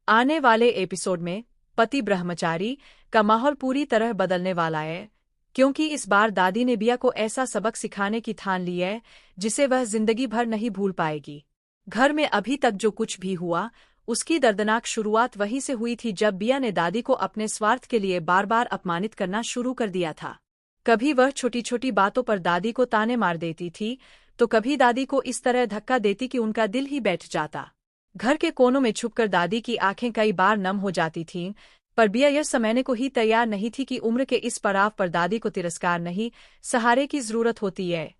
आने वाले एपिसोड में पति ब्रह्मचारी का माहौल पूरी तरह बदलने वाला है, क्योंकि इस बार दादी ने बिया को ऐसा सबक सिखाने की ठान ली है जिसे वह जिंदगी भर नहीं भूल पाएगी। घर में अभी तक जो कुछ भी हुआ उसकी दर्दनाक शुरुआत वहीं से हुई थी जब बिया ने दादी को अपने स्वार्थ के लिए बार बार अपमानित करना शुरू कर दिया था। कभी वह छोटी छोटी बातों पर दादी को ताने मार देती थी, तो कभी दादी को इस तरह धक्का देती कि उनका दिल ही बैठ जाता। घर के कोनों में छुपकर दादी की आंखें कई बार नम हो जाती थीं, पर बिया यह समझने को ही तैयार नहीं थी कि उम्र के इस पड़ाव पर दादी को तिरस्कार नहीं, सहारे की जरूरत होती है।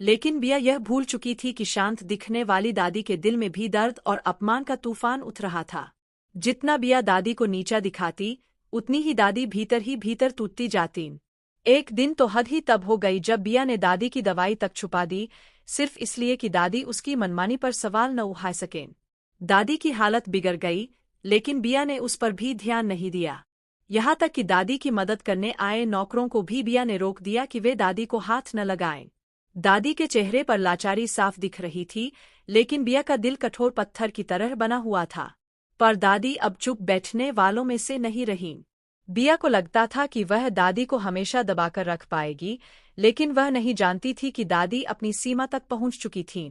लेकिन बिया यह भूल चुकी थी कि शांत दिखने वाली दादी के दिल में भी दर्द और अपमान का तूफान उठ रहा था। जितना बिया दादी को नीचा दिखाती, उतनी ही दादी भीतर ही भीतर टूटती जाती। एक दिन तो हद ही तब हो गई जब बिया ने दादी की दवाई तक छुपा दी, सिर्फ इसलिए कि दादी उसकी मनमानी पर सवाल न उठा सकें। दादी की हालत बिगड़ गई, लेकिन बिया ने उस पर भी ध्यान नहीं दिया। यहाँ तक कि दादी की मदद करने आए नौकरों को भी बिया ने रोक दिया कि वे दादी को हाथ न लगाएं। दादी के चेहरे पर लाचारी साफ दिख रही थी, लेकिन बिया का दिल कठोर पत्थर की तरह बना हुआ था। पर दादी अब चुप बैठने वालों में से नहीं रहीं। बिया को लगता था कि वह दादी को हमेशा दबाकर रख पाएगी, लेकिन वह नहीं जानती थी कि दादी अपनी सीमा तक पहुंच चुकी थीं।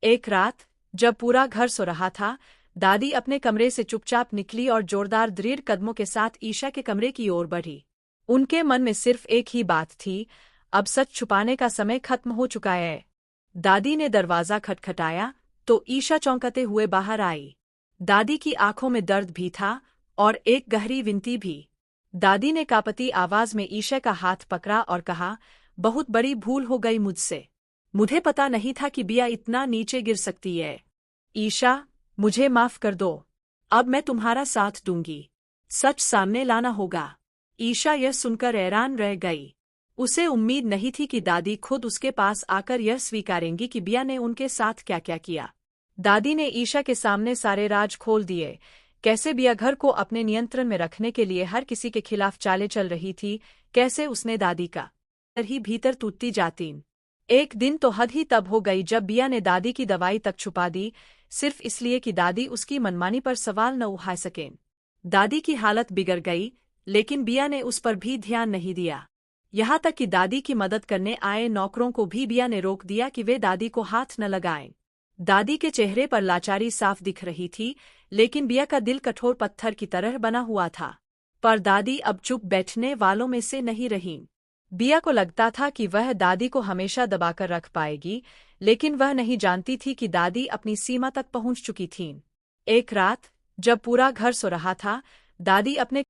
एक रात जब पूरा घर सो रहा था, दादी अपने कमरे से चुपचाप निकली और जोरदार दृढ़ कदमों के साथ ईशा के कमरे की ओर बढ़ी। उनके मन में सिर्फ एक ही बात थी, अब सच छुपाने का समय खत्म हो चुका है। दादी ने दरवाजा खटखटाया तो ईशा चौंकते हुए बाहर आई। दादी की आंखों में दर्द भी था और एक गहरी विनती भी। दादी ने कांपती आवाज में ईशा का हाथ पकड़ा और कहा, बहुत बड़ी भूल हो गई मुझसे। मुझे पता नहीं था कि बिया इतना नीचे गिर सकती है। ईशा, मुझे माफ कर दो। अब मैं तुम्हारा साथ दूंगी। सच सामने लाना होगा। ईशा यह सुनकर हैरान रह गई। उसे उम्मीद नहीं थी कि दादी खुद उसके पास आकर यह स्वीकारेंगी कि बिया ने उनके साथ क्या क्या किया। दादी ने ईशा के सामने सारे राज खोल दिए, कैसे बिया घर को अपने नियंत्रण में रखने के लिए हर किसी के खिलाफ चालें चल रही थी, कैसे उसने दादी का ही भीतर टूटती जाती। एक दिन तो हद ही तब हो गई जब बिया ने दादी की दवाई तक छुपा दी, सिर्फ इसलिए कि दादी उसकी मनमानी पर सवाल न उठा सकें। दादी की हालत बिगड़ गई, लेकिन बिया ने उस पर भी ध्यान नहीं दिया। यहाँ तक कि दादी की मदद करने आए नौकरों को भी बिया ने रोक दिया कि वे दादी को हाथ न लगाएं। दादी के चेहरे पर लाचारी साफ दिख रही थी, लेकिन बिया का दिल कठोर पत्थर की तरह बना हुआ था। पर दादी अब चुप बैठने वालों में से नहीं रहीं। बिया को लगता था कि वह दादी को हमेशा दबाकर रख पाएगी, लेकिन वह नहीं जानती थी कि दादी अपनी सीमा तक पहुंच चुकी थीं। एक रात जब पूरा घर सो रहा था, दादी अपने